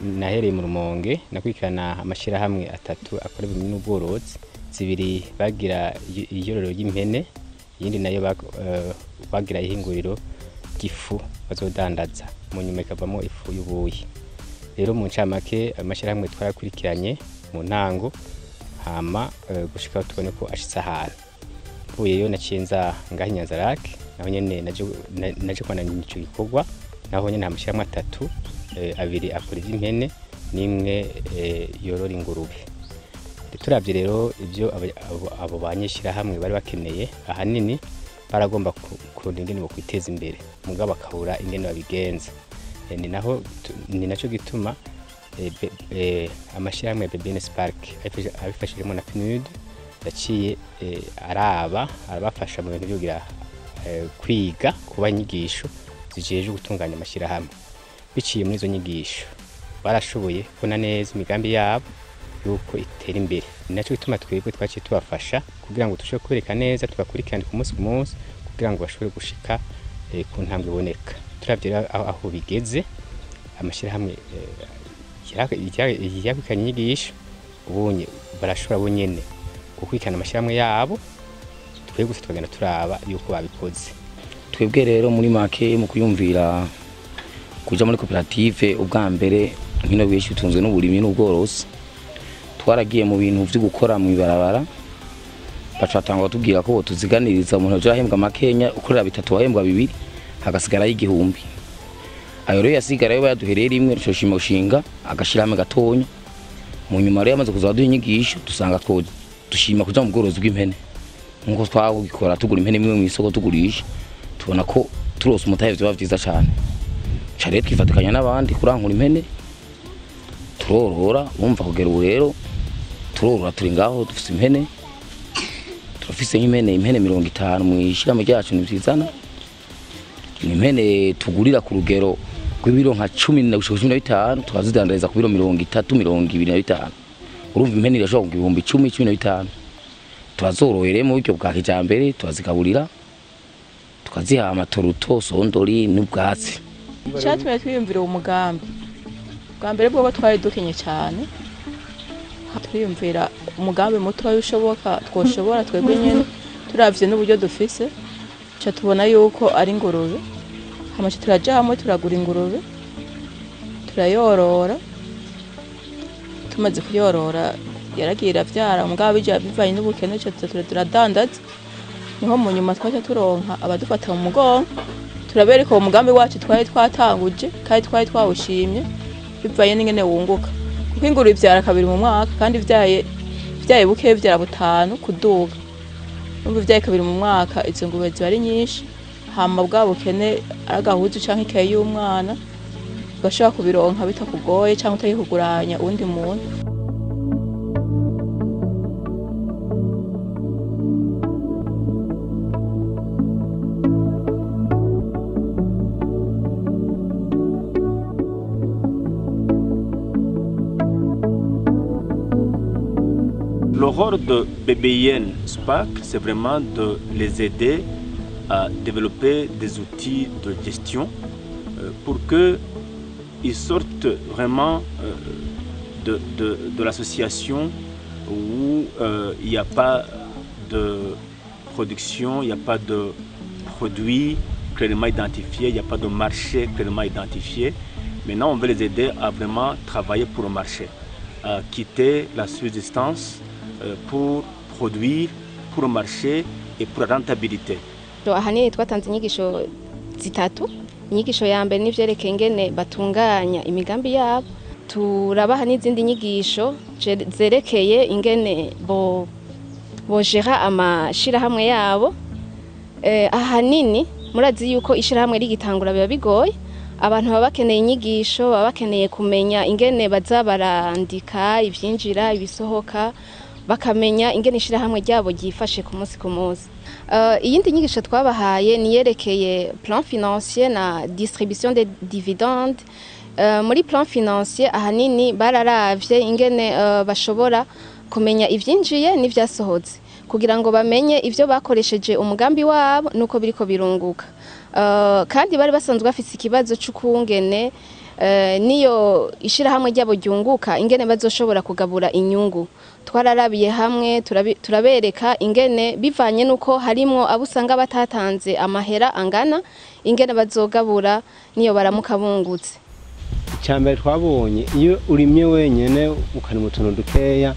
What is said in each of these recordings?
nahereye mu Rumonge nakwikana amashirahamwe atatu akora ibintu n'ubworozi, zibiri bagira iyororo ry'impene, yindi nayo bagira ihinguriro gifu bazodandaza mu nyuma ikavamo ifu y'ubuyi. Rero mu ncamake amashirahamwe twarakurikiranye mu ntango hama gushika tubone ko ashitse ahantu. Mvuyeyo naciye nza ngaho Nyanzarake, naho nyene naje kwana nico gikorwa, naho nyene amashirahamwe atatu, abiri akora ivy'impene n'imwe yorora ingurube. Turavye rero ivyo abo banyeshirahamwe bari bakeneye ahanini baragomba kuronda ingene bo kwiteza imbere, mugabo bakabura ingene babigenza. Ni naco gituma amashirahamwe ya BBN Spark abifashijemo na PNUD yaciye arabafasha mu bintu byo kwiga kuba inyigisho zijeje gutunganya amashirahamwe. Biciye muri izo nyigisho barashoboye kubona neza imigambi yabo yuko itera imbere. Ni naco gituma twebwe twaciye tubafasha kugira ngo tushobore kwereka neza, tubakurikirane ku munsi ku munsi kugira ngo bashobore gushika ku ntambwe iboneka. Turavye aho bigeze amashirahamwe yakwikanye inyigisho, ubunye barashobora bonyene gukwikana amashirahamwe yabo, twebwe tukagenda turaba yuko babikoze. Twebwe rero muri make mu kuyumvira kuja muri koperative ubwa mbere nkino bishi utunzwe n'uburimyi n'ubworozi, twaragiye mu bintu vyo gukora mu ibarabara, bacatanga batubwira ko tuziganiriza umuntu aje ahembwa makenya ukorera bitatu wahembwa bibiri hagasigara y'igihumbi. Ayo rero yasigara yo baduhereye rimwe rushoshima ushinga agashirame gatonya. Mu nyuma rero yamaze kuzaduha inyigisho dusanga dushima kuja mu bworozi bw'impene, nkuko twagikora tugura impene imwe mu isoko tugurisha, tubona ko turose umutahe byo bavyiza cyane. Cyare twifatikanya n'abandi kurankura impene turorora, umva kugera ubu rero turorora turi ngaho dufise impene, turafise impene 50 mu ishiramo ryacu n'ivyizana. Ni impene tugurira ku rugero rw'ibiro nka 10 na 15 tukazidandariza ku biro 30-25. Urumva impene irashobora kugihumbi 10-15. Turazoroyere mu buryo bwa kijambere, turazikaburira tukaziha amatoruto, sondori n'ubwatsi. Cyatwe twiyumvira umugambi bwa mbere bwo twari dukenye cyane, twiyumvira umugambi muto ushoboka twoshobora twebwe nyene turavye n'uburyo dufise. Cha tubona yuko ari ingurube, hamache turaja hamwe turagura ingurube turayorora. Tumaze kuyorora yaragira vyara umugabo bija bivanye n'ubukene, cyo turadandaza. Niho mu nyuma twaje turonka abadufata mu mugongo, turabereka uwo mugambi wacu twari twatanguje kandi twari twawushimye bivanye n'ingene wunguka, kuko ingurube ivyara kabiri mu mwaka kandi vyaye buke vyara butanu kuduga. Umva vyaye kabiri mu mwaka, izo ngurube ziba ari nyinshi, hama bwa bukene aragahuzu canke ikaye y'umwana ugashobora kubironka bitakugoye canke utayikuguranya undi muntu. Le rôle de BBN Spark, c'est vraiment de les aider à développer des outils de gestion pour qu'ils sortent vraiment de l'association où il n'y a pas de production, il n'y a pas de produits clairement identifiés, il n'y a pas de marché clairement identifié. Maintenant, on veut les aider à vraiment travailler pour le marché, à quitter la subsistance pour produire, pour le marché et pour la rentabilité. Ahanini twatanze inyigisho zitatu. Inyigisho ya mbere n'ivyerekeye ingene batunganya imigambi yabo, turabaha n'izindi nyigisho zerekeye ingene bojera amashirahamwe yabo. Ahanini murazi yuko ishirahamwe rigitangura biba bigoye, abantu baba bakeneye inyigisho, baba bakeneye kumenya ingene baza barandika ivyinjira ibisohoka, bakamenya ingene ishirahamwe ryabo ryifashe ku munsi ku munsi. Iyindi nyigisho twabahaye niyerekeye plan financier na distribution des dividendes. Muri plan financier ahanini bararavye ingene bashobora kumenya ivyinjiye n'ivyasohotse kugira ngo bamenye ivyo bakoresheje umugambi wabo nuko biriko birunguka. Kandi bari basanzwe bafise ikibazo c'ukungene niyo ishirahamwe ryabo ryunguka ingene bazoshobora kugabura inyungu twararabiye hamwe turabereka ingene bivanye nuko harimo abo usanga batatanze amahera angana ingene bazogabura niyo baramuka bungutse. Icyambere twabonye iyo urimye wenyene ukari mu tuntu dukeya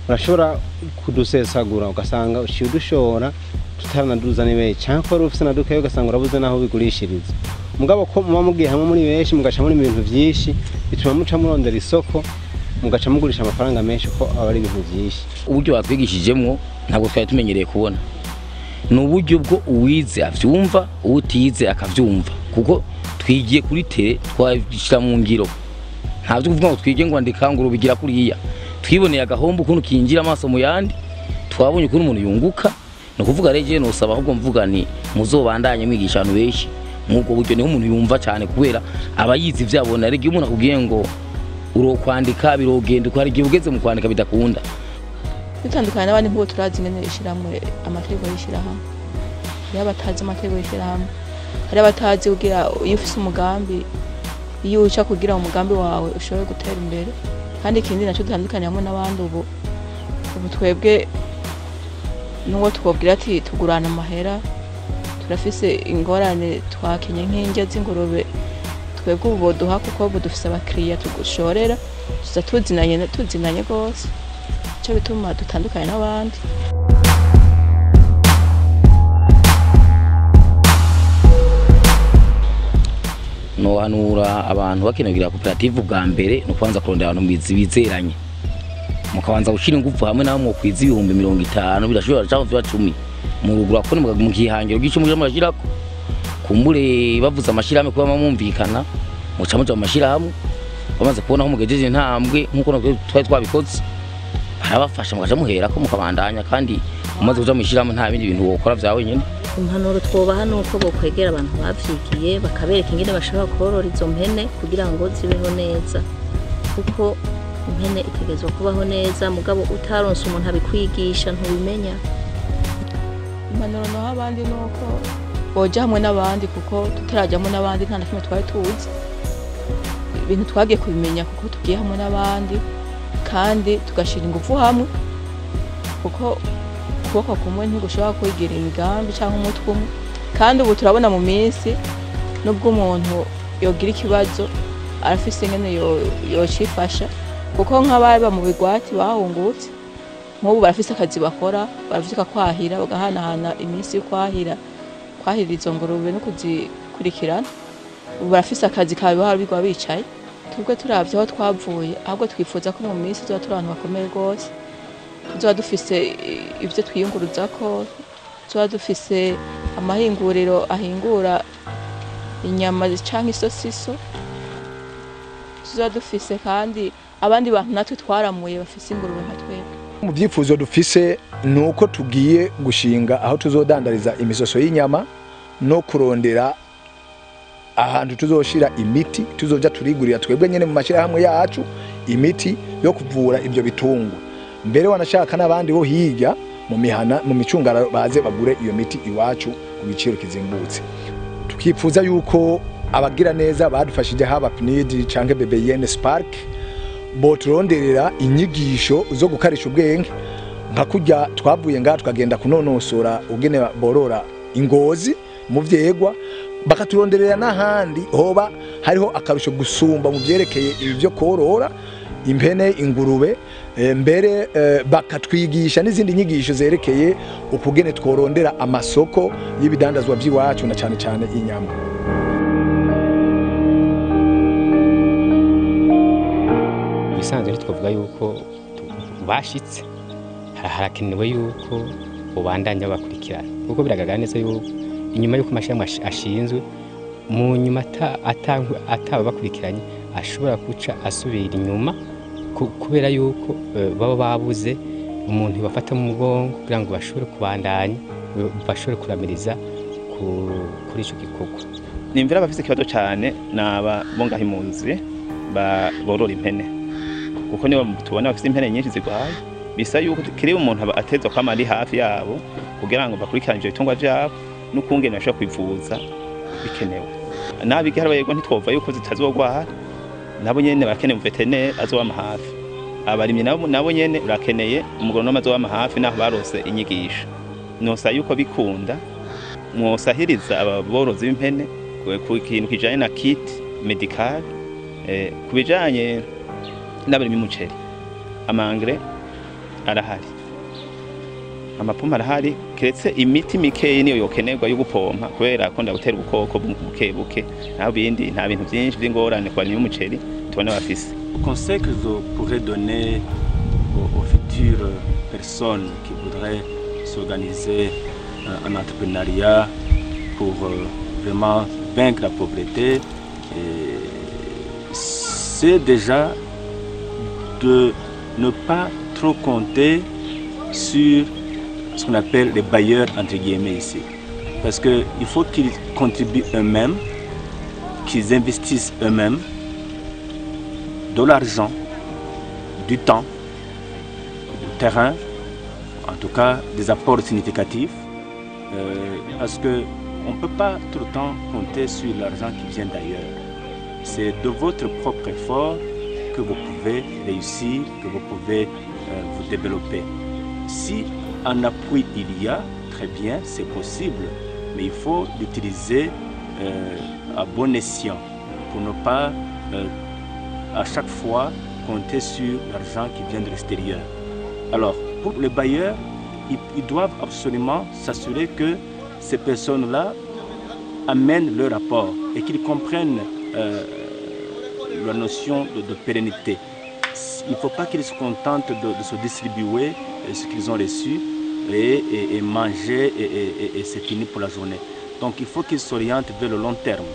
urashobora kudusesagura ugasanga uciye udushora tutaranaduza nibe cyangwa rufise na dukeya ugasanga urabuze naho bigurishiriza. Mugabo ko muba mugiye hamwe muri benshi mugaca muri ibintu byinshi bituma muca murondera isoko mugaca mugurisha amafaranga menshi ko aba ari ibintu byinshi. Uburyo batwigishijemwo ntabwo twari tumenyereye kubona. Ni uburyo bwo uwize avyumva utize akavyumva kuko twigiye kuri tele twashira mu ngiro. Ntabyo kuvuga ngo twige ngo andika ngo rubigira kuriya. Twiboneye agahombo ukuntu kinjira amaso mu yandi twabonye ukuntu umuntu yunguka no kuvuga reje no saba ahubwo mvuga ni muzobandanye mwigisha abantu benshi nk'ubwo buryo niho umuntu yumva cyane kubera abayizi vyabona rege umuntu akubwiye ngo urokwandika birogenda ko hari gihe ugeze mu kwandika bidakunda. Bitandukanye n'abandi nk'uko turazi ingene ishiramwe amategeko y'ishirahamwe y'abatazi amategeko y'ishirahamwe hari abatazi kugira iyo ufise umugambi iyo uca kugira umugambi wawe ushobore gutera imbere kandi ikindi naco dutandukanye hamwe n'abandi ubu twebwe nuwo twobwira ati tugurana amahera turafise ingorane twakenye nk'indya z'ingurube twebwe ubu boduha kuko ubu dufise abakiriya tugushorera tuza tuzinanye gose cyo bituma dutandukanye n'abandi. No hanura abantu bakenagira koperative bwa mbere no kwanza kurondera abantu bizeranye mukabanza gushira ingufu hamwe nawe mu kwiza 50 birashobora cyangwa 10 mu rugura ko mu gihangiro gico mu mashirako kumbure bavuza amashirahamwe kuba mamumvikana muca muja amashirahamwe bamaze kubona aho mugejeje ntambwe nkuko twari twabikoze barabafasha mukaja muhera ko mukabandanya kandi umaze kuja mishirahamwe nta bindi bintu wokora vyawe nyene. Impanuro twobaha nuko bokwegera abantu bavyigiye bakabereka ingene bashobora korora izo mpene kugira ngo zibeho neza kuko impene itegezwa kubaho neza mugabo utaronse umuntu abikwigisha ntubimenya. Impanuro no abandi nuko boja hamwe n'abandi kuko tutarajyamo n'abandi nta nakimwe twari tuzi ibintu twagiye kubimenya kuko tugiye hamwe n'abandi kandi tugashira ingufu hamwe kuko ukuboko kumwe ntigushobora kwigira imigambi cyangwa umutwe umwe kandi ubu turabona mu minsi nubwo umuntu yogira ikibazo arafise ingene yocifasha kuko nk'ababa mu bigwati bahungutse nk'ubu barafise akazi bakora baravuga kwahira bagahanahana iminsi yo kwahira izo ngurube no kuzikurikirana ubu barafise akazi kawe bigwa bicaye tubwe turavye aho twavuye ahubwo twifuza ko mu minsi tuba turi abantu bakomeye rwose tuba dufise ibyo twiyunguruza ko tuba dufise amahinguriro ahingura inyama canke isosiso tuba dufise kandi abandi bantu natwe twaramuye bafise ingurube nka twebwe. Mu byifuzo dufise nuko tugiye gushinga aho tuzodandariza imisoso y'inyama no kurondera ahantu tuzoshira imiti tuzoja turigurira twebwe nyene mu mashirahamwe yacu imiti yo kuvura ibyo bitungwa mbere wanashaka n'abandi bo hirya mu mihana mu micungara baze bagure iyo miti iwacu ku giciro kizimbutse. Tukifuza yuko abagira neza badufashije haba PNID canke BBN Spark bo turonderera inyigisho zo gukarisha ubwenge nka kurya twavuye ngaha tukagenda kunonosora ugene borora ingozi mu vyegwa bakaturonderera n'ahandi hoba hariho akarusho gusumba mu byerekeye ibi byo korora impene ingurube mbere bakatwigisha n'izindi nyigisho zerekeye ukugene tworondera amasoko y'ibidandazwa by'iwacu na cyane cyane inyama. Bisanzwe twavuga yuko bashitse harakenewe yuko ubandanya bakurikirana kuko biragaragara neza yuko inyuma yuko amashami ashinzwe mu nyuma ataba bakurikiranye ashobora guca asubira inyuma kubera yuko baba babuze umuntu bafata mu mugongo kugira ngo bashobore kubandanya bashobore kuramiriza kuri ico gikorwa. Nimvira bafise ikibazo cyane naba bonga himunzi borora impene kuko niba tubona bafise impene nyinshi zigwaye bisa yuko kiri umuntu atezwa kwama ari hafi yabo kugira ngo bakurikirane ibyo bitungwa byabo n'ukungene bashobora kwivuza bikenewe. Nabigihara bayego ntitwova yuko zitazogwara nabo nyene barakeneye umuveterineri azobama hafi abarimyi nabo nyene barakeneye umugoronome azobama hafi naho barose inyigisho nosa yuko bikunda mwosahiriza ababorozi b'impene ku kintu kijanye na kit medical kubijanye n'abarimyi umuceri amangre arahari amapompa arahari keretse imiti mikeyi niyo yokenerwa yo gupompa kubera ko ndagutera ubukoko buke naho bindi nta bintu byinshi by'ingorane kwa barimyi umuceri tubona bafise. Conseil que je pourrais donner aux futures personnes qui voudraient s'organiser en entrepreneuriat pour vraiment vaincre la pauvreté, c'est déjà de ne pas trop compter sur ce qu'on appelle les bailleurs entre guillemets ici. Parce qu'il faut qu'ils contribuent eux-mêmes, qu'ils investissent eux-mêmes de l'argent, du temps, du terrain, en tout cas des apports significatifs, parce qu'on ne peut pas tout le temps compter sur l'argent qui vient d'ailleurs. C'est de votre propre effort que vous pouvez réussir, que vous pouvez vous développer. Si un appui il y a, très bien, c'est possible, mais il faut l'utiliser à bon escient pour ne pas à chaque fois compter sur l'argent qui vient de l'extérieur. Alors, pour les bailleurs, ils doivent absolument s'assurer que ces personnes-là amènent leur apport et qu'ils comprennent la notion de pérennité. Il ne faut pas qu'ils se contentent de se distribuer ce qu'ils ont reçu et manger et c'est fini pour la journée. Donc il faut qu'ils s'orientent vers le long terme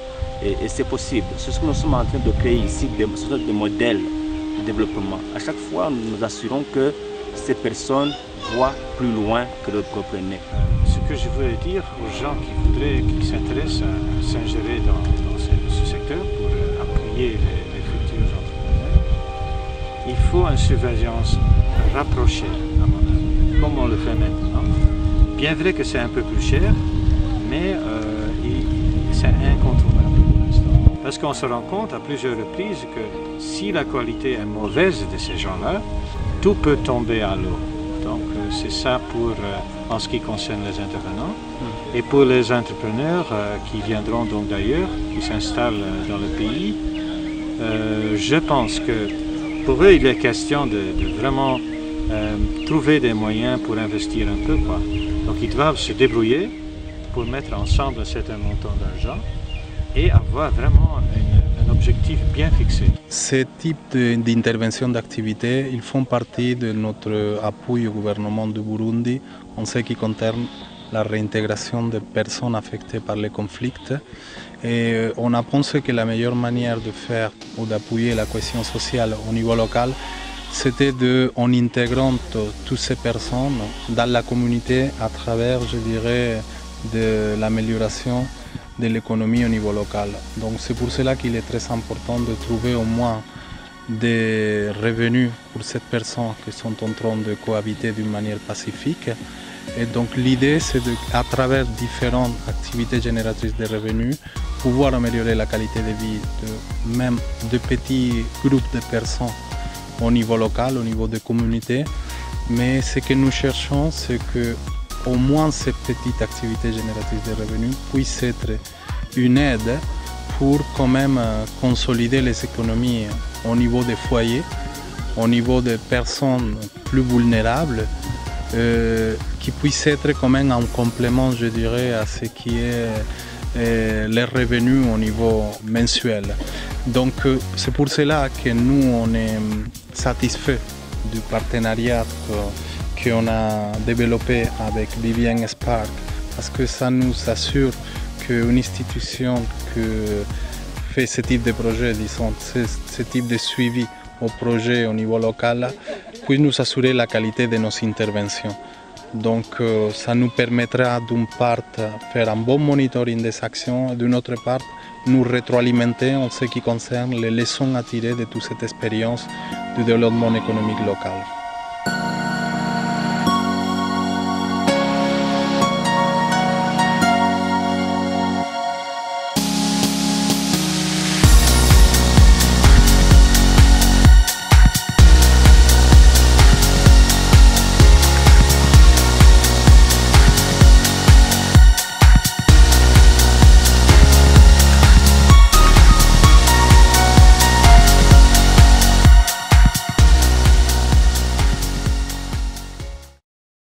et c'est possible. C'est ce que nous sommes en train de créer ici, des modèles de développement. À chaque fois, nous nous assurons que ces personnes voient plus loin que leur propre nez. Ce que je voulais dire aux gens qui s'intéressent à s'ingérer dans ce secteur pour appuyer les futurs entrepreneurs, il faut une surveillance rapprochée, à mon avis, comme on le fait maintenant. Bien vrai que c'est un peu plus cher, mais c'est incontournable pour l'instant. Parce qu'on se rend compte à plusieurs reprises que si la qualité est mauvaise de ces gens-là, tout peut tomber à l'eau. Donc c'est ça pour en ce qui concerne les intervenants. Et pour les entrepreneurs qui viendront donc d'ailleurs, qui s'installent dans le pays, je pense que pour eux il est question de vraiment trouver des moyens pour investir un peu, quoi. Donc ils doivent se débrouiller pour mettre ensemble un certain montant d'argent et avoir vraiment un objectif bien fixé. Ces types d'interventions d'activité, ils font partie de notre appui au gouvernement du Burundi en ce qui concerne la réintégration des personnes affectées par les conflits. Et on a pensé que la meilleure manière de faire ou d'appuyer la cohésion sociale au niveau local, c'était en intégrant toutes ces personnes dans la communauté à travers, je dirais, de l'amélioration de l'économie au niveau local. Donc c'est pour cela qu'il est très important de trouver au moins des revenus pour ces personnes qui sont en train de cohabiter d'une manière pacifique. Et donc l'idée c'est à travers différentes activités génératrices de revenus, pouvoir améliorer la qualité de vie de même de petits groupes de personnes au niveau local, au niveau des communautés. Mais ce que nous cherchons, c'est que au moins ces petites activités génératrices de revenus puissent être une aide pour quand même consolider les économies au niveau des foyers, au niveau des personnes plus vulnérables, qui puissent être quand même un complément, je dirais, à ce qui est les revenus au niveau mensuel. Donc c'est pour cela que nous, on est satisfait du partenariat qu'on a développé avec Viviane Spark, parce que ça nous assure qu'une institution qui fait ce type de projet, disons, ce type de suivi au projet au niveau local, puisse nous assurer la qualité de nos interventions. Donc ça nous permettra d'une part de faire un bon monitoring des actions et d'une autre part nous rétroalimenter en ce qui concerne les leçons à tirer de toute cette expérience du développement économique local.